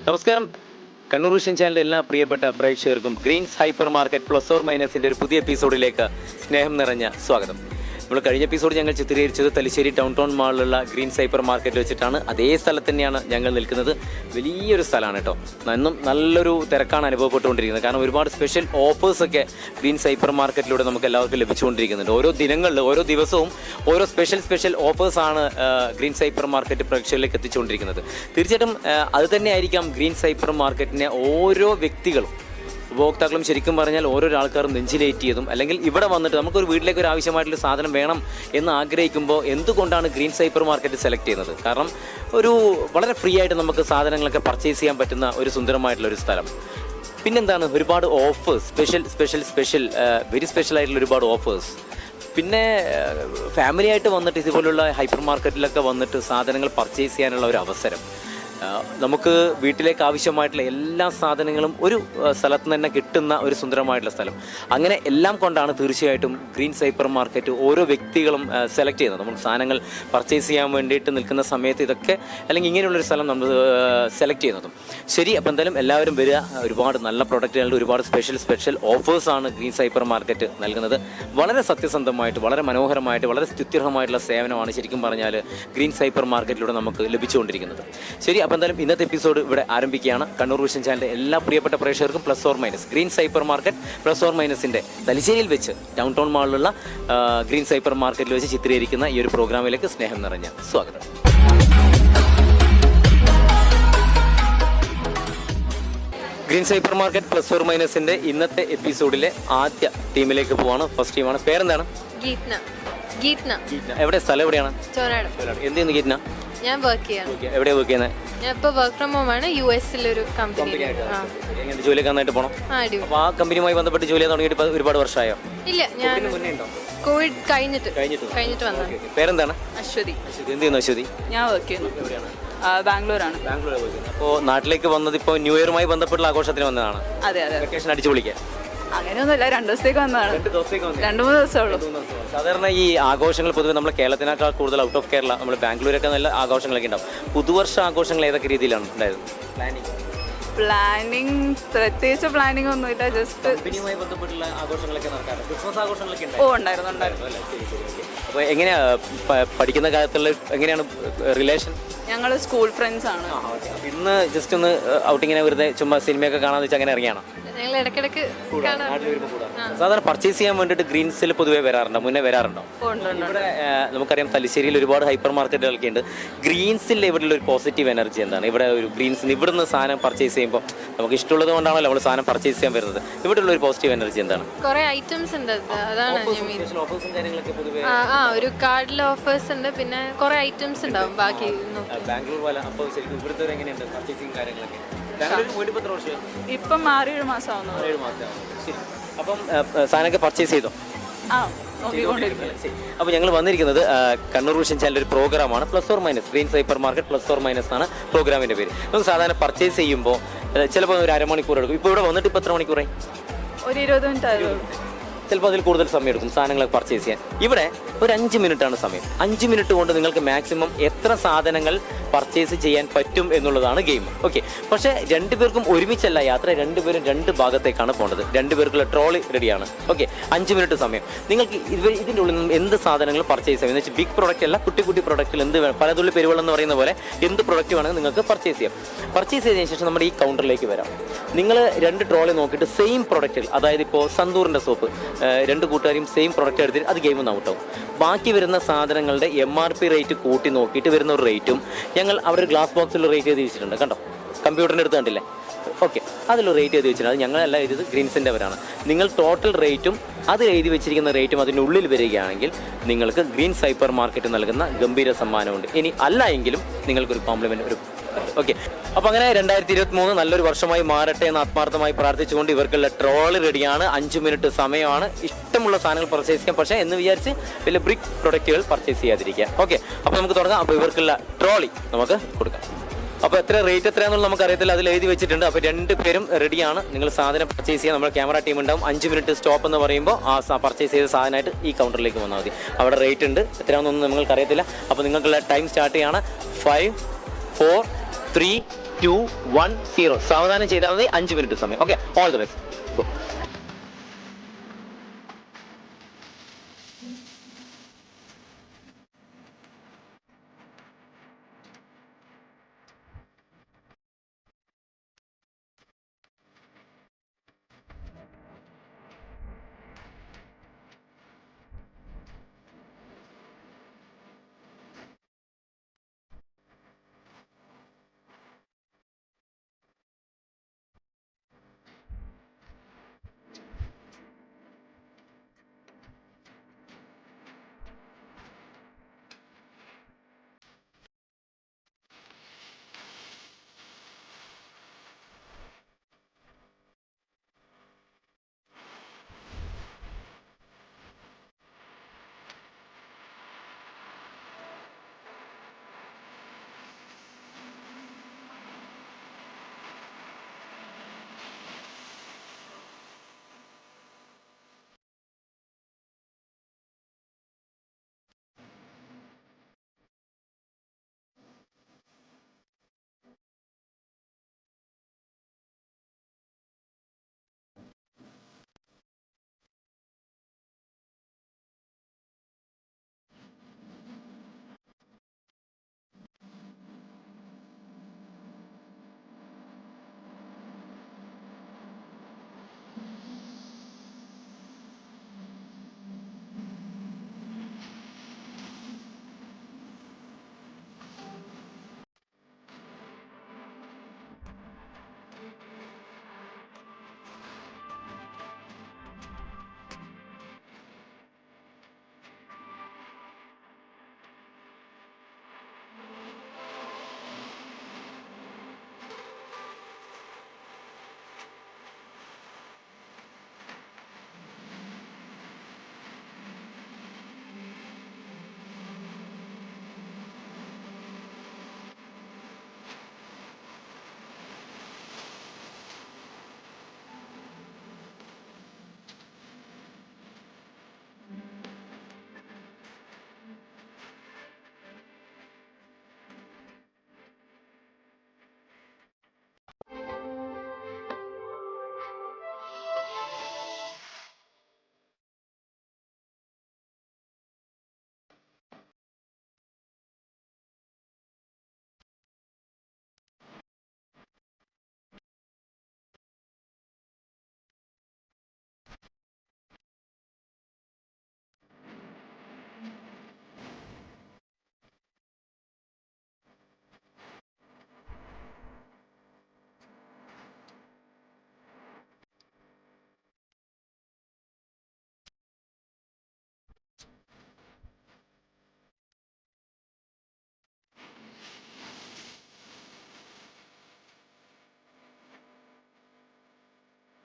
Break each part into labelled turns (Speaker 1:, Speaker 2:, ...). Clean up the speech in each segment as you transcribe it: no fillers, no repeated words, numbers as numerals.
Speaker 1: നമസ്കാരം. കണ്ണൂർ വിഷൻ ചാനലിലെ എല്ലാ പ്രിയപ്പെട്ട പ്രേക്ഷകർക്കും greens hyper market plus or മൈനസിൻ്റെ ഒരു പുതിയ എപ്പിസോഡിലേക്ക് സ്നേഹം നിറഞ്ഞ സ്വാഗതം. നമ്മൾ കഴിഞ്ഞ എപ്പിസോഡ് ഞങ്ങൾ ചിത്രീകരിച്ചത് തലശ്ശേരി ഡൗൺ ടൗൺ മാളിലുള്ള ഗ്രീൻസ് ഹൈപ്പർ മാർക്കറ്റ് വെച്ചിട്ടാണ്. അതേ സ്ഥലത്ത് തന്നെയാണ് ഞങ്ങൾ നിൽക്കുന്നത്. വലിയൊരു സ്ഥലമാണ് കേട്ടോ. ഇന്നും നല്ലൊരു തിരക്കാണ് അനുഭവപ്പെട്ടുകൊണ്ടിരിക്കുന്നത്. കാരണം ഒരുപാട് സ്പെഷ്യൽ ഓഫേഴ്സൊക്കെ ഗ്രീൻസ് ഹൈപ്പർ മാർക്കറ്റിലൂടെ നമുക്ക് എല്ലാവർക്കും ലഭിച്ചുകൊണ്ടിരിക്കുന്നുണ്ട്. ഓരോ ദിനങ്ങളിൽ ഓരോ ദിവസവും ഓരോ സ്പെഷ്യൽ ഓഫേഴ്സാണ് ഗ്രീൻസ് ഹൈപ്പർ മാർക്കറ്റ് പ്രേക്ഷകരിലേക്ക് എത്തിച്ചുകൊണ്ടിരിക്കുന്നത്. തീർച്ചയായിട്ടും അത് തന്നെയായിരിക്കാം ഗ്രീൻസ് ഹൈപ്പർ മാർക്കറ്റിനെ ഓരോ വ്യക്തികളും ഉപഭോക്താക്കളും ശരിക്കും പറഞ്ഞാൽ ഓരോ ആൾക്കാരും നെഞ്ചിലേറ്റിയതും, അല്ലെങ്കിൽ ഇവിടെ വന്നിട്ട് നമുക്കൊരു വീട്ടിലേക്ക് ഒരു ആവശ്യമായിട്ടുള്ള സാധനം വേണം എന്ന് ആഗ്രഹിക്കുമ്പോൾ എന്തുകൊണ്ടാണ് ഗ്രീൻസ് ഹൈപ്പർ മാർക്കറ്റ് സെലക്ട് ചെയ്യുന്നത്? കാരണം ഒരു വളരെ ഫ്രീ ആയിട്ട് നമുക്ക് സാധനങ്ങളൊക്കെ പർച്ചേസ് ചെയ്യാൻ പറ്റുന്ന ഒരു സുന്ദരമായിട്ടുള്ള ഒരു സ്ഥലം. പിന്നെന്താണ്, ഒരുപാട് ഓഫേഴ്സ്, സ്പെഷ്യൽ വെരി സ്പെഷ്യൽ ആയിട്ടുള്ള ഒരുപാട് ഓഫേഴ്സ്. പിന്നെ ഫാമിലി ആയിട്ട് വന്നിട്ട് ഇതുപോലുള്ള ഹൈപ്പർ മാർക്കറ്റിലൊക്കെ വന്നിട്ട് സാധനങ്ങൾ പർച്ചേസ് ചെയ്യാനുള്ള ഒരു അവസരം. നമുക്ക് വീട്ടിലേക്ക് ആവശ്യമായിട്ടുള്ള എല്ലാ സാധനങ്ങളും ഒരു സ്ഥലത്ത് നിന്ന് തന്നെ കിട്ടുന്ന ഒരു സുന്ദരമായിട്ടുള്ള സ്ഥലം. അങ്ങനെ എല്ലാം കൊണ്ടാണ് തീർച്ചയായിട്ടും ഗ്രീൻസ് ഹൈപ്പർ മാർക്കറ്റ് ഓരോ വ്യക്തികളും സെലക്ട് ചെയ്യുന്നത്. നമുക്ക് സാധനങ്ങൾ പർച്ചേസ് ചെയ്യാൻ വേണ്ടിയിട്ട് നിൽക്കുന്ന സമയത്ത് ഇതൊക്കെ അല്ലെങ്കിൽ ഇങ്ങനെയുള്ളൊരു സ്ഥലം നമ്മൾ സെലക്ട് ചെയ്യുന്നതും. ശരി, അപ്പോൾ എന്തായാലും എല്ലാവരും വരിക. ഒരുപാട് നല്ല പ്രൊഡക്റ്റുകളുടെ ഒരുപാട് സ്പെഷ്യൽ ഓഫേഴ്സാണ് ഗ്രീൻസ് ഹൈപ്പർ മാർക്കറ്റ് നൽകുന്നത്. വളരെ സത്യസന്ധമായിട്ട്, വളരെ മനോഹരമായിട്ട്, വളരെ സ്തുത്യർഹമായിട്ടുള്ള സേവനമാണ് ശരിക്കും പറഞ്ഞാൽ ഗ്രീൻസ് ഹൈപ്പർ മാർക്കറ്റിലൂടെ നമുക്ക് ലഭിച്ചുകൊണ്ടിരിക്കുന്നത്. ശരി, അപ്പോൾ എന്തായാലും ഇന്നത്തെ എപ്പിസോഡ് ഇവിടെ ആരംഭിക്കുകയാണ്. കണ്ണൂർ വിഷൻ ചാനലിൻ്റെ എല്ലാ പ്രിയപ്പെട്ട പ്രേക്ഷകർക്കും plus or minus greens hyper market plus or മൈനസിൻ്റെ തലശ്ശേരിയിൽ വെച്ച് ഡൗൺ ടൗൺ മാളിലുള്ള ഗ്രീൻസ് ഹൈപ്പർ മാർക്കറ്റിൽ വെച്ച് ചിത്രീകരിക്കുന്ന ഈ ഒരു പ്രോഗ്രാമിലേക്ക് സ്നേഹം നിറഞ്ഞ സ്വാഗതം. Greens hyper market plus or മൈനസിൻ്റെ ഇന്നത്തെ എപ്പിസോഡിലെ ആദ്യ ടീമിലേക്ക് പോവാണ്. ഫസ്റ്റ് ടീമാണ്. പേരെന്താണ്?
Speaker 2: ഗീത്ന.
Speaker 1: എവിടെ, സ്ഥലം എവിടെയാണ്?
Speaker 2: ചോനാട്.
Speaker 1: എന്ത് ചെയ്യുന്നു ഗീത്ന?
Speaker 2: ഞാൻ വർക്ക് ചെയ്യാണ്.
Speaker 1: എവിടെയാണ് വർക്ക് ചെയ്യുന്നത്?
Speaker 2: ഞാൻ ഇപ്പോൾ വർക്ക് ഫ്രം ഹോം ആണ്. യുഎസിലൊരു കമ്പനി.
Speaker 1: ജോലിയൊക്കെ നന്നായിട്ട് പോകണം. അപ്പോൾ ആ കമ്പനിയുമായി ബന്ധപ്പെട്ട് ജോലി തുടങ്ങിയിട്ട് ഒരുപാട് വർഷമായോ?
Speaker 2: ഇല്ല, ഞാൻ കോവിഡ് കഴിഞ്ഞിട്ട് വന്നു.
Speaker 1: പേരെന്താണ്?
Speaker 2: അശ്വതി.
Speaker 1: എന്ത് ചെയ്യുന്നു അശ്വതി?
Speaker 3: ഞാൻ വർക്ക് ചെയ്യുന്നു. ബാംഗ്ലൂരാണ്.
Speaker 1: അപ്പോൾ നാട്ടിലേക്ക് വന്നത് ഇപ്പോൾ ന്യൂ ഇയറുമായി ബന്ധപ്പെട്ടുള്ള ആഘോഷത്തിന് വന്നതാണ്?
Speaker 3: അതെ.
Speaker 1: വെക്കേഷൻ അടിച്ചു പൊളിക്കാൻ?
Speaker 3: അങ്ങനെയൊന്നുമില്ല, 2 ദിവസത്തേക്ക് വന്നതാണ്. 2-3 ദിവസമേ ഉള്ളൂ.
Speaker 1: സാധാരണ ഈ ആഘോഷങ്ങൾ പൊതുവെ നമ്മൾ കേരളത്തിനേക്കാൾ കൂടുതൽ ഔട്ട് ഓഫ് കേരള, നമ്മൾ ബാംഗ്ലൂരൊക്കെ നല്ല ആഘോഷങ്ങളൊക്കെ ഉണ്ടാവും. പുതുവർഷ ആഘോഷങ്ങൾ ഏതൊക്കെ രീതിയിലാണ് ഉണ്ടായത്?
Speaker 3: പ്ലാനിങ് പ്രത്യേകിച്ച് പ്ലാനിങ് ഒന്നുമില്ല, ജസ്റ്റ്
Speaker 1: കമ്പനിയുമായി ബന്ധപ്പെട്ടുള്ള ആഘോഷങ്ങളൊക്കെ നടക്കാറ്. ക്രിസ്മസ് ആഘോഷങ്ങളൊക്കെ
Speaker 3: ഉണ്ടായിരുന്നു.
Speaker 1: അപ്പോൾ എങ്ങനെയാ പഠിക്കുന്ന കാലത്തുള്ള എങ്ങനെയാണ് റിലേഷൻ?
Speaker 3: ഞങ്ങൾ സ്കൂൾ ഫ്രണ്ട്സ് ആണ്.
Speaker 1: ഇന്ന് ജസ്റ്റ് ഒന്ന് ഔട്ടിങ്ങിനെ വെറുതെ ചുമ്മാ സിനിമയൊക്കെ കാണാന്ന് വെച്ചാൽ അങ്ങനെ ഇറങ്ങിയാണോ?
Speaker 2: ഞങ്ങൾ ഇടയ്ക്കിടയ്ക്ക്
Speaker 1: സാധാരണ പർച്ചേസ് ചെയ്യാൻ വേണ്ടിയിട്ട് ഗ്രീൻസിൽ പൊതുവേ വരാറുണ്ടോ? മുന്നേ വരാറുണ്ടോ? ഇവിടെ നമുക്കറിയാം തലശ്ശേരിയിൽ ഒരുപാട് ഹൈപ്പർ മാർക്കറ്റുകളൊക്കെ ഉണ്ട്. ഗ്രീൻസിൽ ഇവിടെയുള്ള ഒരു പോസിറ്റീവ് എനർജി എന്താണ്? ഇവിടെ ഒരു ഗ്രീൻസിന് ഇവിടുന്ന് സാധനം പർച്ചേസ് ചെയ്യുമ്പോൾ നമുക്ക് ഇഷ്ടമുള്ളത് കൊണ്ടാണല്ലോ നമ്മൾ സാധനം പർച്ചേസ് ചെയ്യാൻ വരുന്നത്. ഇവിടെയുള്ള ഒരു പോസിറ്റീവ് എനർജി എന്താണ്?
Speaker 2: കുറെ ഐറ്റംസ് ഉണ്ട്, അതാണ് ഒരു കാർഡിൽ ഓഫേഴ്സ് ഉണ്ട്, പിന്നെ കുറെ ഐറ്റംസ് ഉണ്ടാവും. ബാക്കി
Speaker 1: ബാംഗ്ലൂർ പോലെ അപ്പോൾ ശരിക്കും ഇവിടുത്തെ എങ്ങനെയുണ്ട് പർച്ചേസിങ് കാര്യങ്ങളൊക്കെ?
Speaker 3: ഇപ്പം 6-7 മാസം ആവുന്നു.
Speaker 1: 7 മാസം. ശരി, അപ്പം സാധനമൊക്കെ പർച്ചേസ് ചെയ്തോ? അപ്പോൾ ഞങ്ങൾ വന്നിരിക്കുന്നത് കണ്ണൂർ വിഷൻ ചാനൽ ഒരു പ്രോഗ്രാമാണ്. Plus or minus greens hyper market plus or minus ആണ് പ്രോഗ്രാമിൻ്റെ പേര്. നമുക്ക് സാധാരണ പർച്ചേസ് ചെയ്യുമ്പോൾ ചിലപ്പോൾ ഒരു അരമണിക്കൂർ എടുക്കും. ഇപ്പോൾ ഇവിടെ വന്നിട്ട് ഇപ്പോൾ എത്ര മണിക്കൂറായി?
Speaker 3: ഒരു 20 മിനിറ്റ് ആയിരുന്നു.
Speaker 1: ചിലപ്പോൾ അതിൽ കൂടുതൽ സമയം എടുക്കും സാധനങ്ങളൊക്കെ പർച്ചേസ് ചെയ്യാൻ. ഇവിടെ ഒരു 5 മിനിറ്റാണ് സമയം. 5 മിനിറ്റ് കൊണ്ട് നിങ്ങൾക്ക് മാക്സിമം എത്ര സാധനങ്ങൾ പർച്ചേസ് ചെയ്യാൻ പറ്റും എന്നുള്ളതാണ് ഗെയിം. ഓക്കെ, പക്ഷേ 2 പേർക്കും ഒരുമിച്ചല്ല യാത്ര. 2 പേരും 2 ഭാഗത്തേക്കാണ് പോകേണ്ടത്. 2 പേർക്കുള്ള ട്രോളി റെഡിയാണ്. ഓക്കെ, 5 മിനിറ്റ് സമയം. നിങ്ങൾക്ക് ഇതിൻ്റെ ഉള്ളിൽ നിന്ന് എന്ത് സാധനങ്ങൾ പർച്ചേസ് ചെയ്യാം എന്ന് വെച്ചാൽ ബിഗ് പ്രൊഡക്റ്റ് അല്ല, കുട്ടി പ്രൊഡക്റ്റിൽ എന്ത് വേണം, പലതുള്ളി പെരുവെള്ളം എന്ന് പറയുന്ന പോലെ എന്ത് പ്രൊഡക്റ്റ് വേണമെങ്കിൽ നിങ്ങൾക്ക് പർച്ചേസ് ചെയ്യാം. പർച്ചേസ് ചെയ്തതിന് ശേഷം നമ്മുടെ ഈ കൗണ്ടറിലേക്ക് വരാം. നിങ്ങൾ 2 ട്രോളി നോക്കിയിട്ട് സെയിം പ്രൊഡക്റ്റുകൾ, അതായത് ഇപ്പോൾ സന്തൂറിൻ്റെ സോപ്പ് 2 കൂട്ടുകാരും സെയിം പ്രൊഡക്റ്റ് എടുത്തിട്ട് അത് ഗെയിം ഒന്ന് ഔട്ടാവും. ബാക്കി വരുന്ന സാധനങ്ങളുടെ MRP റേറ്റ് കൂട്ടി നോക്കിയിട്ട് വരുന്ന ഒരു റേറ്റും ഞങ്ങൾ അവിടെ ഒരു ഗ്ലാസ് ബോക്സിൽ റേറ്റ് ചെയ്ത് വെച്ചിട്ടുണ്ട്. കണ്ടോ, കമ്പ്യൂട്ടറിൻ്റെ അടുത്ത് കണ്ടില്ലേ? ഓക്കെ, അതിൽ റേറ്റ് ചെയ്ത് വെച്ചിട്ടുണ്ട്. അത് ഞങ്ങളല്ല എഴുതിയത്, ഗ്രീൻസിൻ്റെ അവരാണ്. നിങ്ങൾ ടോട്ടൽ റേറ്റും അത് എഴുതി വെച്ചിരിക്കുന്ന റേറ്റും അതിൻ്റെ ഉള്ളിൽ വരികയാണെങ്കിൽ നിങ്ങൾക്ക് ഗ്രീൻസ് ഹൈപ്പർ മാർക്കറ്റ് നൽകുന്ന ഗംഭീര സമ്മാനമുണ്ട്. ഇനി അല്ല എങ്കിലും നിങ്ങൾക്കൊരു കോംപ്ലിമെൻ്റ് ഒരു ഓക്കെ. അപ്പോൾ അങ്ങനെ 2023 നല്ലൊരു വർഷമായി മാറട്ടെ എന്ന് ആത്മാർത്ഥമായി പ്രാർത്ഥിച്ചുകൊണ്ട് ഇവർക്കുള്ള ട്രോളി റെഡിയാണ്. 5 മിനിറ്റ് സമയമാണ്. ഇഷ്ടമുള്ള സാധനങ്ങൾ പർച്ചേസ് ചെയ്യാം, പക്ഷേ എന്ന് വിചാരിച്ച് വലിയ ബ്രിക്ക് പ്രൊഡക്റ്റുകൾ പർച്ചേസ് ചെയ്യാതിരിക്കുക. ഓക്കെ, അപ്പോൾ നമുക്ക് തുടങ്ങാം. അപ്പോൾ ഇവർക്കുള്ള ട്രോളി നമുക്ക് കൊടുക്കാം. അപ്പോൾ എത്ര റേറ്റ് എത്രയാണെന്നുള്ള നമുക്ക് അറിയത്തില്ല, അതിൽ എഴുതി വെച്ചിട്ടുണ്ട്. അപ്പോൾ 2 പേരും റെഡിയാണ്. നിങ്ങൾ സാധനം പർച്ചേസ് ചെയ്യാൻ നമ്മുടെ ക്യാമറ ടീം ഉണ്ടാവും. 5 മിനിറ്റ് സ്റ്റോപ്പ് എന്ന് പറയുമ്പോൾ ആ പർച്ചേസ് ചെയ്ത സാധനമായിട്ട് ഈ കൗണ്ടറിലേക്ക് വന്നാൽ മതി. അവിടെ റേറ്റ് ഉണ്ട്, എത്രയാണെന്നൊന്നും നിങ്ങൾക്ക് അറിയത്തില്ല. അപ്പോൾ നിങ്ങൾക്കുള്ള ടൈം സ്റ്റാർട്ട് ചെയ്യാണ്. 5, 4, 3, 2, 1, 0. സാവധാനം ചെയ്താൽ മതി. 5 മിനിറ്റ് സമയം. Okay, all the best.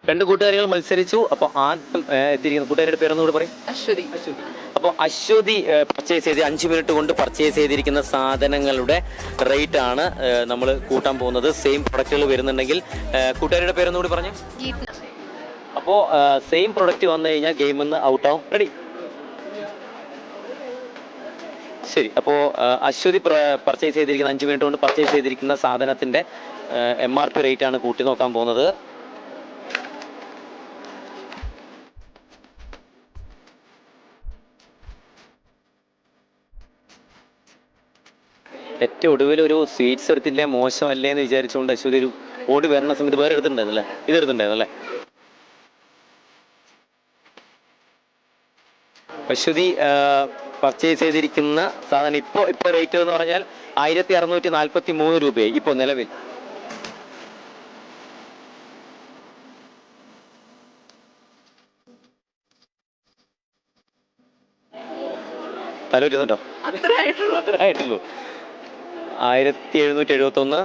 Speaker 1: രണ്ട് കൂട്ടുകാരികൾ മത്സരിച്ചു. അപ്പോൾ ആദ്യം എത്തിയിരിക്കുന്ന കൂട്ടുകാരുടെ പേരൊന്നുകൂടി പറയും.
Speaker 3: അശ്വതി.
Speaker 1: അപ്പോൾ അശ്വതി പർച്ചേസ് ചെയ്ത് 5 മിനിറ്റ് കൊണ്ട് പർച്ചേസ് ചെയ്തിരിക്കുന്ന സാധനങ്ങളുടെ റേറ്റ് ആണ് നമ്മൾ കൂട്ടാൻ പോകുന്നത്. സെയിം പ്രൊഡക്റ്റുകൾ വരുന്നുണ്ടെങ്കിൽ കൂട്ടുകാരുടെ പേരൊന്നുകൂടി പറഞ്ഞു. അപ്പോൾ സെയിം പ്രൊഡക്റ്റ് വന്നു കഴിഞ്ഞാൽ ഗെയിമിൽ നിന്ന് ഔട്ടാവും. റെഡി? ശരി. അപ്പോൾ അശ്വതി പർച്ചേസ് ചെയ്തിരിക്കുന്ന 5 മിനിറ്റ് കൊണ്ട് പർച്ചേസ് ചെയ്തിരിക്കുന്ന സാധനത്തിൻ്റെ MRP റേറ്റ് ആണ് കൂട്ടി നോക്കാൻ പോകുന്നത്. ഏറ്റവും ഒടുവിൽ ഒരു സ്വീറ്റ്സ് എടുത്തില്ലേ മോശമല്ലേ എന്ന് വിചാരിച്ചുകൊണ്ട് അശ്വതി ഒരു ഓടി വരണ സമയത്ത് വേറെ എടുത്തിട്ടുണ്ടായിരുന്നല്ലേ? ഇത് എടുത്തിട്ടുണ്ടായിരുന്നല്ലേ? അശ്വതി പർച്ചേസ് ചെയ്തിരിക്കുന്ന സാധനം ഇപ്പോൾ റേറ്റ് എന്ന് പറഞ്ഞാൽ 1643 രൂപയായി ഇപ്പോൾ നിലവിൽ. തലൂറ്റുന്നുണ്ടോ? അത്ര ആയിട്ടുള്ളൂ. 1771.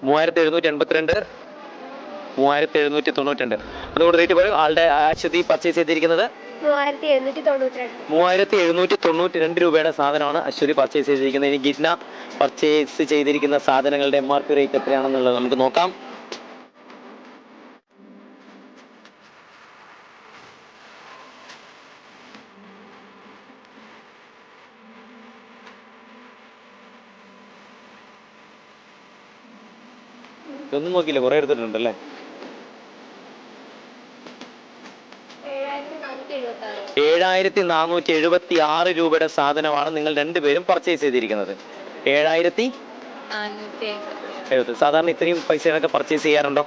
Speaker 1: $3782. 3792. അതുകൊണ്ട് റേറ്റ് പറയും. ആളുടെ അശ്വതി പർച്ചേസ് ചെയ്തിരിക്കുന്നത് 3792 രൂപയുടെ സാധനമാണ് അശ്വതി പർച്ചേസ് ചെയ്തിരിക്കുന്നത്. ഇനി ഗിന്ന പർച്ചേസ് ചെയ്തിരിക്കുന്ന സാധനങ്ങളുടെ MRP റേറ്റ് എത്രയാണെന്നുള്ളത് നമുക്ക് നോക്കാം. ഇതൊന്നും നോക്കിയില്ല, കുറെ എടുത്തിട്ടുണ്ടല്ലേ. 7476 രൂപയുടെ സാധനമാണ് നിങ്ങൾ രണ്ടുപേരും പർച്ചേസ് ചെയ്തിരിക്കുന്നത്. 7070. സാധാരണ ഇത്രയും പൈസയൊക്കെ പർച്ചേസ് ചെയ്യാറുണ്ടോ?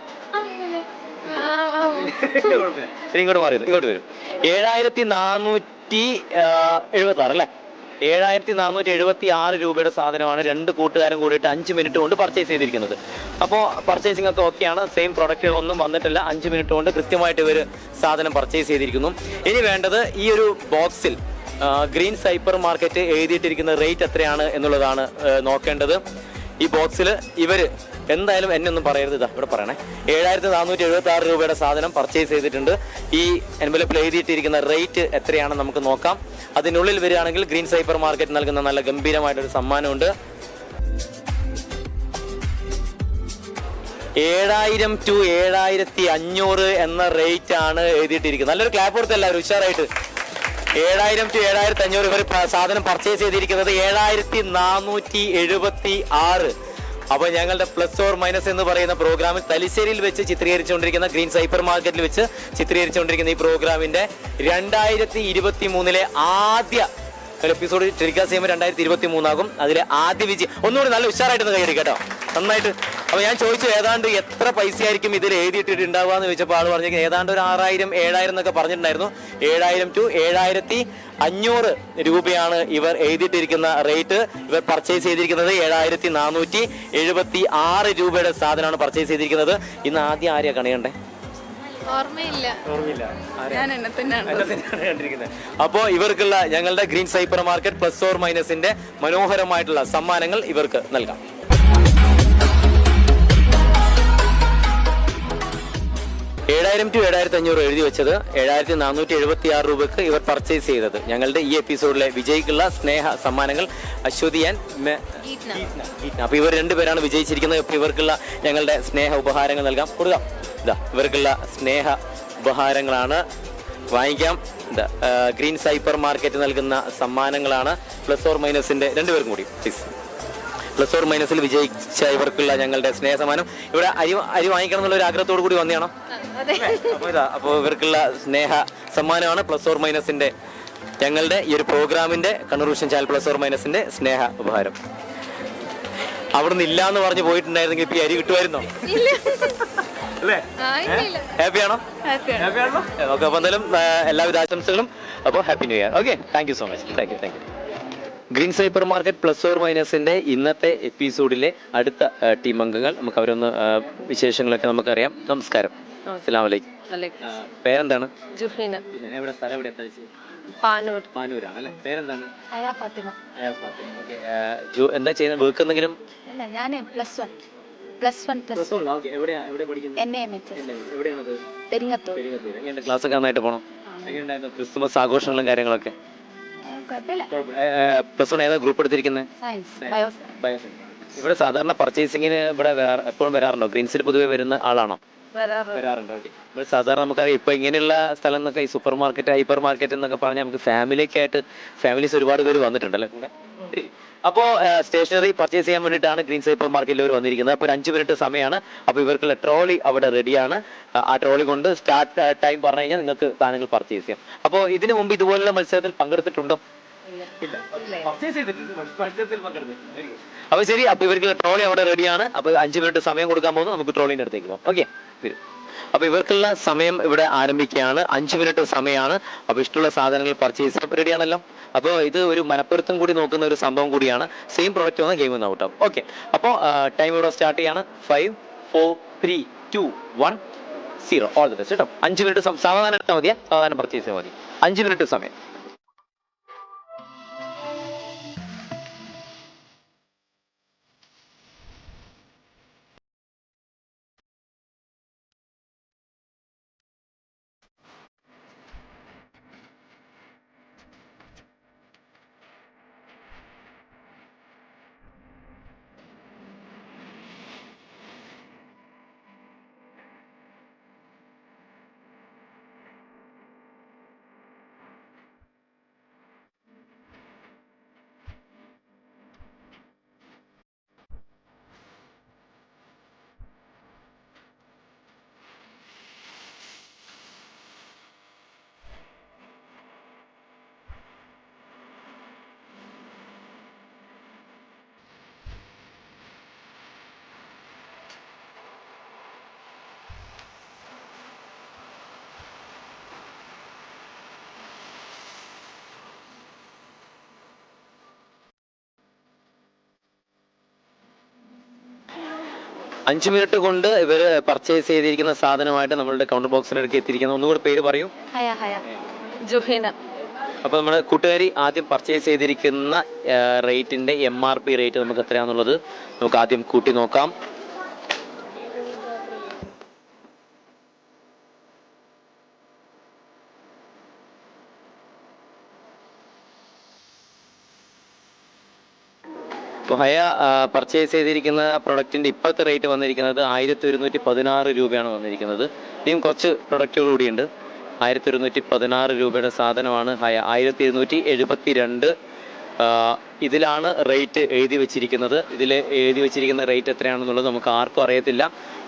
Speaker 1: ഇങ്ങോട്ട് മാറി ഇങ്ങോട്ട് വരും. 7476 അല്ലേ? 7476 രൂപയുടെ സാധനമാണ് രണ്ട് കൂട്ടുകാരും കൂടിയിട്ട് 5 മിനിറ്റ് കൊണ്ട് പർച്ചേസ് ചെയ്തിരിക്കുന്നത്. അപ്പോൾ പർച്ചേസിംഗ് ഒക്കെ ഓക്കെയാണ്. സെയിം പ്രൊഡക്റ്റുകളൊന്നും വന്നിട്ടില്ല. 5 മിനിറ്റ് കൊണ്ട് കൃത്യമായിട്ട് ഇവർ സാധനം പർച്ചേസ് ചെയ്തിരിക്കുന്നു. ഇനി വേണ്ടത് ഈ ഒരു ബോക്സിൽ ഗ്രീൻസ് ഹൈപ്പർ മാർക്കറ്റ് എഴുതിയിട്ടിരിക്കുന്ന റേറ്റ് എത്രയാണ് എന്നുള്ളതാണ് നോക്കേണ്ടത്. ഈ ബോക്സിൽ ഇവർ എന്തായാലും എന്നെ ഒന്നും പറയരുത്, ഇതാ ഇവിടെ പറയണേ. 7476 രൂപയുടെ സാധനം പർച്ചേസ് ചെയ്തിട്ടുണ്ട്. ഈ എൻവലപ്പിൽ എഴുതിയിട്ടിരിക്കുന്ന റേറ്റ് എത്രയാണെന്ന് നമുക്ക് നോക്കാം. അതിനുള്ളിൽ വരികയാണെങ്കിൽ ഗ്രീൻസ് ഹൈപ്പർ മാർക്കറ്റ് നൽകുന്ന നല്ല ഗംഭീരമായിട്ടൊരു സമ്മാനമുണ്ട്. 7000 to 7500 എന്ന റേറ്റ് ആണ് എഴുതിയിട്ടിരിക്കുന്നത്. നല്ലൊരു ക്ലാപ്പ് കൊടുത്ത് എല്ലാവരും ഉഷാറായിട്ട്. 7000 to 7500 ഇവർ സാധനം പർച്ചേസ് ചെയ്തിരിക്കുന്നത് 7476. അപ്പോൾ ഞങ്ങളുടെ പ്ലസ് ഓർ മൈനസ് എന്ന് പറയുന്ന പ്രോഗ്രാമിൽ തലശ്ശേരിയിൽ വെച്ച് ചിത്രീകരിച്ചുകൊണ്ടിരിക്കുന്ന ഗ്രീൻസ് ഹൈപ്പർ മാർക്കറ്റിൽ വെച്ച് ചിത്രീകരിച്ചുകൊണ്ടിരിക്കുന്ന ഈ പ്രോഗ്രാമിന്റെ 2023 ആദ്യ എപ്പിസോഡ് ടെലികാസ്റ്റ് ചെയ്യുമ്പോൾ 2023 ആകും. അതിലെ ആദ്യ വിജയം ഒന്നുകൂടി നല്ല ഉഷാറായിട്ടൊന്ന് കൈയടിക്കും കേട്ടോ, നന്നായിട്ട്. അപ്പോൾ ഞാൻ ചോദിച്ചു ഏതാണ്ട് എത്ര പൈസ ആയിരിക്കും ഇതിൽ എഴുതിയിട്ടിട്ടുണ്ടാവുക എന്ന് ചോദിച്ചപ്പോൾ ആൾ പറഞ്ഞു ഏതാണ്ട് ഒരു 6000 7000 എന്നൊക്കെ പറഞ്ഞിട്ടുണ്ടായിരുന്നു. 7000 to 7500 രൂപയാണ് ഇവർ എഴുതിയിട്ടിരിക്കുന്ന റേറ്റ്. ഇവർ പർച്ചേസ് ചെയ്തിരിക്കുന്നത് 7476 രൂപയുടെ സാധനമാണ് പർച്ചേസ് ചെയ്തിരിക്കുന്നത്. ഇന്ന് ആദ്യം ആരെയാ കണിയണ്ടേ?
Speaker 2: ഓർമ്മയില്ല.
Speaker 3: ഞാൻ എന്നെ തന്നെയാണ്.
Speaker 1: അപ്പോൾ ഇവർക്കുള്ള ഞങ്ങളുടെ greens hyper market plus or മൈനസിന്റെ മനോഹരമായിട്ടുള്ള സമ്മാനങ്ങൾ ഇവർക്ക് നൽകാം. 7000 to 7500 എഴുതി വെച്ചത് 7476 രൂപക്ക് ഇവർ പർച്ചേസ് ചെയ്തത്. ഞങ്ങളുടെ ഈ എപ്പിസോഡിലെ വിജയിക്കുള്ള സ്നേഹ സമ്മാനങ്ങൾ അശ്വതി ആൻഡ് അപ്പൊ ഇവർ രണ്ടുപേരാണ് വിജയിച്ചിരിക്കുന്നത്. അപ്പൊ ഇവർക്കുള്ള ഞങ്ങളുടെ സ്നേഹ ഉപഹാരങ്ങൾ നൽകാം, കൊടുക്കാം. ഇതാ ഇവർക്കുള്ള സ്നേഹ ഉപഹാരങ്ങളാണ്, വാങ്ങിക്കാം. ഗ്രീൻസ് ഹൈപ്പർ മാർക്കറ്റ് നൽകുന്ന സമ്മാനങ്ങളാണ്. പ്ലസ് ഓർ മൈനസിന്റെ രണ്ടുപേർക്കും കൂടി പ്ലീസ്. പ്ലസ് ഓർ മൈനസിൽ വിജയിച്ച ഇവർക്കുള്ള ഞങ്ങളുടെ സ്നേഹ സമ്മാനം. ഇവിടെ അരി വാങ്ങിക്കണം എന്നുള്ള ഒരു ആഗ്രഹത്തോടു കൂടി വന്നതാണോ? അപ്പോൾ ഇവർക്കുള്ള സ്നേഹ സമ്മാനമാണ് പ്ലസ് ഓർ മൈനസിന്റെ ഞങ്ങളുടെ ഈ ഒരു പ്രോഗ്രാമിന്റെ Kannur vision channel plus or മൈനസിന്റെ സ്നേഹ ഉപഹാരം. അവിടുന്ന് ഇല്ല എന്ന് പറഞ്ഞ് പോയിട്ടുണ്ടായിരുന്നെങ്കിൽ ഇപ്പൊ ഈ അരി കിട്ടുമായിരുന്നോ? അല്ലേ? ഹാപ്പിയാണോ? ഹാപ്പിയാണോ? ഓക്കെ, അപ്പൊ എന്തായാലും എല്ലാവിധ ആശംസകളും. അപ്പോൾ happy new year. Okay, thank you so much. Thank you. Greens hyper market plus or മൈനസിന്റെ ഇന്നത്തെ എപ്പിസോഡിലെ അടുത്ത ടീം അംഗങ്ങൾ നമുക്ക് അവരൊന്ന് വിശേഷങ്ങളൊക്കെ നമുക്കറിയാം. നമസ്കാരം. അസ്സലാമു അലൈക്കും. പേരെന്താണ്?
Speaker 2: ജുഹീന.
Speaker 1: എവിടെ സ്ഥലം? എവിടെ? പാനൂരാണ് അല്ലേ? പേരെന്താണ്? എന്താ ചെയ്യുന്നത്? വർക്ക് എന്തെങ്കിലും? ക്ലാസ് ഒക്കെ നന്നായിട്ട് പോകണം. ക്രിസ്മസ് ആഘോഷങ്ങളും കാര്യങ്ങളൊക്കെ പ്ലസ് വൺ ഏതാ ഗ്രൂപ്പ് എടുത്തിരിക്കുന്നത്? ഇവിടെ സാധാരണ പർച്ചേസിങ്ങിന് ഇവിടെ എപ്പോഴും വരാറുണ്ടോ? ഗ്രീൻസിൽ പൊതുവെ വരുന്ന ആളാണോ? വരാറുണ്ട്. ഇവിടെ സാധാരണ നമുക്കറിയാം ഇപ്പൊ ഇങ്ങനെയുള്ള സ്ഥലം എന്നൊക്കെ ഈ സൂപ്പർ മാർക്കറ്റ് ഹൈപ്പർ മാർക്കറ്റ് എന്നൊക്കെ പറഞ്ഞാൽ നമുക്ക് ഫാമിലീസ് ഒരുപാട് പേര് വന്നിട്ടുണ്ടല്ലേ കൂടെ. അപ്പോൾ സ്റ്റേഷനറി പർച്ചേസ് ചെയ്യാൻ വേണ്ടിയിട്ടാണ് ഗ്രീൻസ് ഹൈപ്പർ മാർക്കറ്റിൽ അവർ വന്നിരിക്കുന്നത്. അപ്പോൾ ഒരു 5 മിനിറ്റ് സമയമാണ്. അപ്പോൾ ഇവർക്കുള്ള ട്രോളി അവിടെ റെഡിയാണ്. ആ ട്രോളി കൊണ്ട് സ്റ്റാർട്ട് ടൈം പറഞ്ഞു കഴിഞ്ഞാൽ നിങ്ങൾക്ക് സാധനങ്ങൾ പർച്ചേസ് ചെയ്യാം. അപ്പോൾ ഇതിനു മുമ്പ് ഇതുപോലുള്ള മത്സരത്തിൽ പങ്കെടുത്തിട്ടുണ്ടോ? അപ്പൊ ശരി, അപ്പൊ ഇവർക്ക് ട്രോളി അവിടെ റെഡിയാണ്. അപ്പൊ 5 മിനിറ്റ് സമയം കൊടുക്കാൻ പോകുന്നു. നമുക്ക് ട്രോളിന്റെ അടുത്തേക്ക് പോകാം. ഓക്കെ, അപ്പൊ ഇവർക്കുള്ള സമയം ഇവിടെ ആരംഭിക്കുകയാണ്. 5 മിനിറ്റ് സമയമാണ്. അപ്പൊ ഇഷ്ടമുള്ള സാധനങ്ങൾ പർച്ചേസ് റെഡിയാണല്ലോ. അപ്പോൾ ഇത് ഒരു മനപ്പൊരുത്തം കൂടി നോക്കുന്ന ഒരു സംഭവം കൂടിയാണ്. സെയിം പ്രോഡക്റ്റ് വന്ന ഗെയിം ഒന്ന് ഔട്ടാവും. ഓക്കെ, അപ്പോൾ ടൈം ഇവിടെ സ്റ്റാർട്ട് ചെയ്യാണ്. 5 4 3 2 1 0. ഓൾ ദി ബെസ്റ്റ് കേട്ടോ. 5 മിനിറ്റ് സാധാരണ എടുത്താൽ മതിയാ, സാധാരണ പർച്ചേസ് ചെയ്താൽ മതി. 5 മിനിറ്റ് സമയം. 5 മിനിറ്റ് കൊണ്ട് ഇവർ പർച്ചേസ് ചെയ്തിരിക്കുന്ന സാധനമായിട്ട് നമ്മളുടെ കൗണ്ടർ ബോക്സിനടുക്ക് എത്തിയിരിക്കുന്ന ഒന്നുകൂടെ പേര് പറയൂ.
Speaker 3: ജുഹീന.
Speaker 1: അപ്പോൾ നമ്മുടെ കൂട്ടുകാരി ആദ്യം പർച്ചേസ് ചെയ്തിരിക്കുന്ന റേറ്റിൻ്റെ MRP റേറ്റ് നമുക്ക് എത്രയാണെന്നുള്ളത് നമുക്ക് ആദ്യം കൂട്ടി നോക്കാം. ഇപ്പോൾ ഹയ പർച്ചേസ് ചെയ്തിരിക്കുന്ന പ്രൊഡക്റ്റിൻ്റെ ഇപ്പോഴത്തെ റേറ്റ് വന്നിരിക്കുന്നത് 1116 രൂപയാണ് വന്നിരിക്കുന്നത്. ഇനിയും കുറച്ച് പ്രൊഡക്റ്റുകൾ കൂടിയുണ്ട്. 1116 രൂപയുടെ സാധനമാണ് ഹയ. 1272 ഇതിലാണ് റേറ്റ് എഴുതി വെച്ചിരിക്കുന്നത്. ഇതിൽ എഴുതി വെച്ചിരിക്കുന്ന റേറ്റ് എത്രയാണെന്നുള്ളത് നമുക്ക് ആർക്കും അറിയത്തില്ല.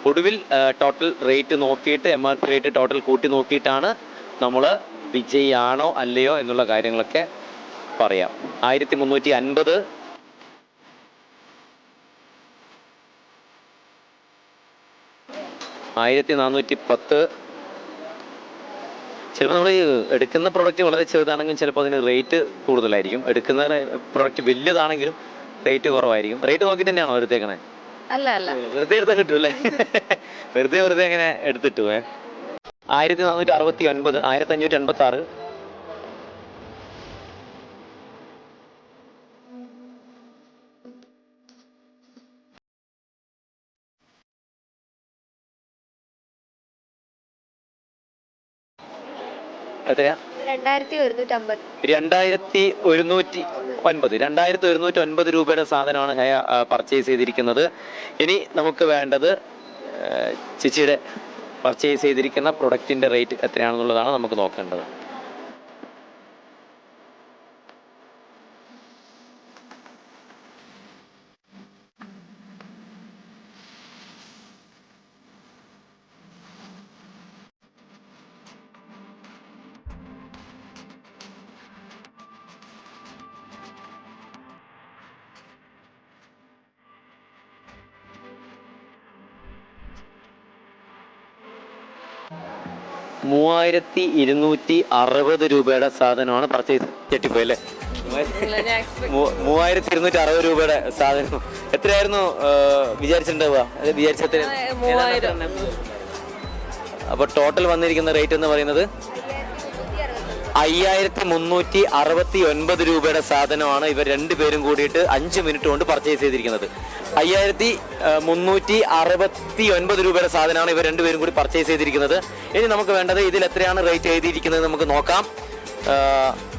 Speaker 1: ഒടുവിൽ ടോട്ടൽ റേറ്റ് നോക്കിയിട്ട് MRP റേറ്റ് ടോട്ടൽ കൂട്ടി നോക്കിയിട്ടാണ് നമ്മൾ വിജയാണോ അല്ലയോ എന്നുള്ള കാര്യങ്ങളൊക്കെ പറയാം. 1350 1410. ചിലപ്പോൾ നമ്മൾ എടുക്കുന്ന പ്രൊഡക്റ്റ് വളരെ ചെറുതാണെങ്കിലും ചിലപ്പോൾ അതിന് റേറ്റ് കൂടുതലായിരിക്കും. എടുക്കുന്ന പ്രൊഡക്റ്റ് വലിയതാണെങ്കിലും റേറ്റ് കുറവായിരിക്കും. റേറ്റ് നോക്കിയിട്ട് തന്നെയാണോ എടുത്തേക്കണേ?
Speaker 3: അല്ല
Speaker 1: വെറുതെ എടുത്താൽ കിട്ടും അല്ലേ? വെറുതെ എങ്ങനെ എടുത്തിട്ടു? 1469, 1586. എത്രയാ? 2109 രൂപയുടെ സാധനമാണ് ഹയ പർച്ചേസ് ചെയ്തിരിക്കുന്നത്. ഇനി നമുക്ക് വേണ്ടത് ചേച്ചിയുടെ പർച്ചേസ് ചെയ്തിരിക്കുന്ന പ്രൊഡക്റ്റിൻ്റെ റേറ്റ് എത്രയാണെന്നുള്ളതാണ് നമുക്ക് നോക്കേണ്ടത്. ₹3260 രൂപയുടെ സാധനമാണ് പർച്ചേസ്. ചെട്ടിപ്പോയി അല്ലേ? 3260 രൂപയുടെ സാധനം. എത്രയായിരുന്നു വിചാരിച്ചിട്ടുണ്ടാവുക? വിചാരിച്ചെത്ര? അപ്പൊ ടോട്ടൽ വന്നിരിക്കുന്ന റേറ്റ് എന്ന് പറയുന്നത് 5369 രൂപയുടെ സാധനമാണ് ഇവർ രണ്ടുപേരും കൂടിയിട്ട് 5 മിനിറ്റ് കൊണ്ട് പർച്ചേസ് ചെയ്തിരിക്കുന്നത്. 5369 രൂപയുടെ സാധനമാണ് ഇവർ രണ്ടുപേരും കൂടി പർച്ചേസ് ചെയ്തിരിക്കുന്നത്. ഇനി നമുക്ക് വേണ്ടത് ഇതിൽ എത്രയാണ് റേറ്റ് എഴുതിയിരിക്കുന്നത് നമുക്ക് നോക്കാം.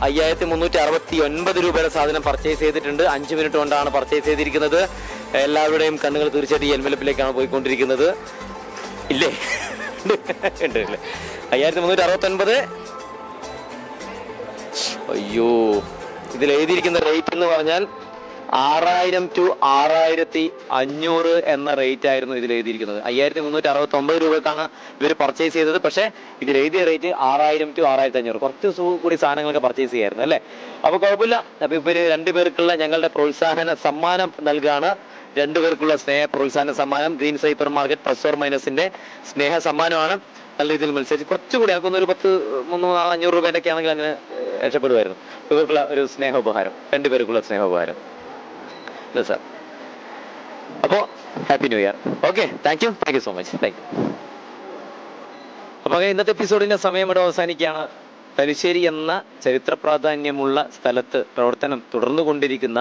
Speaker 1: 5369 രൂപയുടെ സാധനം പർച്ചേസ് ചെയ്തിട്ടുണ്ട്. 5 മിനിറ്റ് കൊണ്ടാണ് പർച്ചേസ് ചെയ്തിരിക്കുന്നത്. എല്ലാവരുടെയും കണ്ണുകൾ തീർച്ചയായിട്ടും ഈ എൻവലപ്പിലേക്കാണ് പോയിക്കൊണ്ടിരിക്കുന്നത്. ഇല്ലേ? ഉണ്ട് ഇല്ലേ? 5369. അയ്യോ, ഇതിൽ എഴുതിയിരിക്കുന്ന റേറ്റ് എന്ന് പറഞ്ഞാൽ 6000 to 6500 എന്ന റേറ്റ് ആയിരുന്നു ഇതിൽ എഴുതിയിരിക്കുന്നത്. 5369 രൂപക്കാണ് ഇവർ പർച്ചേസ് ചെയ്തത്. പക്ഷേ ഇതിൽ എഴുതിയ റേറ്റ് 6000 to 6500. കുറച്ച് കൂടി സാധനങ്ങളൊക്കെ പർച്ചേസ് ചെയ്യായിരുന്നു അല്ലേ? അപ്പോൾ കുഴപ്പമില്ല. അപ്പോൾ ഇവർ രണ്ടുപേർക്കുള്ള ഞങ്ങളുടെ പ്രോത്സാഹന സമ്മാനം നൽകുകയാണ്. രണ്ടുപേർക്കുള്ള സ്നേഹ പ്രോത്സാഹന സമ്മാനം ഗ്രീൻസ് ഹൈപ്പർ മാർക്കറ്റ് +/- സ്നേഹ സമ്മാനമാണ്. നല്ല രീതിയിൽ മത്സരിച്ച് കുറച്ചുകൂടി അതൊക്കെ ഒരു 10-300-500 രൂപേൻ്റെ ഒക്കെ ആണെങ്കിൽ അങ്ങനെ രക്ഷപ്പെടുമായിരുന്നു. ഇവർക്കുള്ള ഒരു സ്നേഹോപഹാരം, രണ്ടുപേർക്കുള്ള സ്നേഹോപഹാരം. അല്ലേ സാർ? അപ്പോൾ happy new year. Okay, thank you so much. Thank U. അപ്പോൾ ഇന്നത്തെ എപ്പിസോഡിൻ്റെ സമയം ഇവിടെ അവസാനിക്കുകയാണ്. തലശ്ശേരി എന്ന ചരിത്ര പ്രാധാന്യമുള്ള സ്ഥലത്ത് പ്രവർത്തനം തുടർന്നു കൊണ്ടിരിക്കുന്ന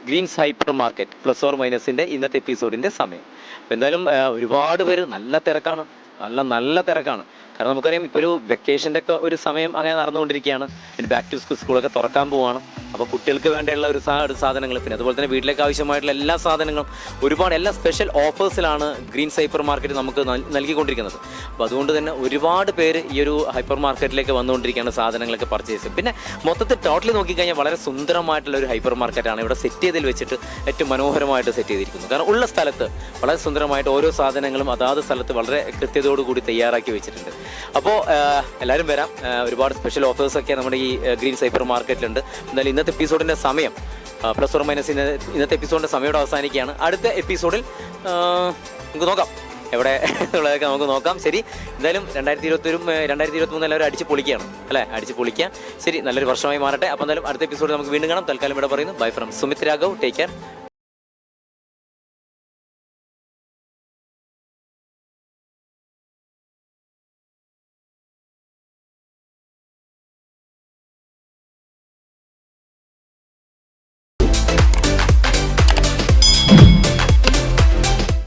Speaker 1: ഗ്രീൻസ് ഹൈപ്പർ മാർക്കറ്റ് +/- ഇന്നത്തെ എപ്പിസോഡിൻ്റെ സമയം. അപ്പോൾ എന്തായാലും ഒരുപാട് പേര് നല്ല തിരക്കാണ്. കാരണം നമുക്കറിയാം ഇപ്പോൾ ഒരു വെക്കേഷൻ്റെ ഒക്കെ ഒരു സമയം അങ്ങനെ നടന്നുകൊണ്ടിരിക്കുകയാണ്. പിന്നെ ബാക്ക് ടു സ്കൂളൊക്കെ തുറക്കാൻ പോവുകയാണ്. അപ്പോൾ കുട്ടികൾക്ക് വേണ്ടിയുള്ള ഒരു സാധനങ്ങൾ, പിന്നെ അതുപോലെ തന്നെ വീട്ടിലേക്ക് ആവശ്യമായിട്ടുള്ള എല്ലാ സാധനങ്ങളും ഒരുപാട് എല്ലാ സ്പെഷ്യൽ ഓഫേഴ്സിലാണ് ഗ്രീൻസ് ഹൈപ്പർ മാർക്കറ്റ് നമുക്ക് നൽകിക്കൊണ്ടിരിക്കുന്നത്. അപ്പോൾ അതുകൊണ്ട് തന്നെ ഒരുപാട് പേര് ഈ ഒരു ഹൈപ്പർ മാർക്കറ്റിലേക്ക് വന്നുകൊണ്ടിരിക്കുകയാണ് സാധനങ്ങളൊക്കെ പർച്ചേസ്. പിന്നെ മൊത്തത്തിൽ ടോട്ടലി നോക്കിക്കഴിഞ്ഞാൽ വളരെ സുന്ദരമായിട്ടുള്ള ഒരു ഹൈപ്പർ മാർക്കറ്റാണ് ഇവിടെ സെറ്റ് ചെയ്തതിൽ വെച്ചിട്ട് ഏറ്റവും മനോഹരമായിട്ട് സെറ്റ് ചെയ്തിരിക്കുന്നത്. കാരണം ഉള്ള സ്ഥലത്ത് വളരെ സുന്ദരമായിട്ട് ഓരോ സാധനങ്ങളും അതാത് സ്ഥലത്ത് വളരെ കൃത്യതയോടുകൂടി തയ്യാറാക്കി വെച്ചിട്ടുണ്ട്. അപ്പോൾ എല്ലാവരും വരാം. ഒരുപാട് സ്പെഷ്യൽ ഓഫേഴ്സൊക്കെ നമ്മുടെ ഈ ഗ്രീൻസ് ഹൈപ്പർ മാർക്കറ്റിലുണ്ട്. എന്തായാലും ഇന്നത്തെ എപ്പിസോഡിൻ്റെ സമയം +/- ഇന്നത്തെ എപ്പിസോഡിൻ്റെ സമയം അവസാനിക്കുകയാണ്. അടുത്ത എപ്പിസോഡിൽ നമുക്ക് നോക്കാം എവിടെ ഉള്ളതൊക്കെ നമുക്ക് നോക്കാം. ശരി, എന്തായാലും 2023 എല്ലാവരും അടിച്ച് പൊളിക്കുകയാണ് അല്ലേ? അടിച്ച് പൊളിക്കുക. ശരി, നല്ലൊരു വർഷമായി മാറട്ടെ. അപ്പോൾ എന്തായാലും അടുത്ത എപ്പിസോഡിൽ നമുക്ക് വീണ്ടും കാണാം. തൽക്കാലം ഇവിടെ പറയുന്നു bye from Sumit Raghav. Take care.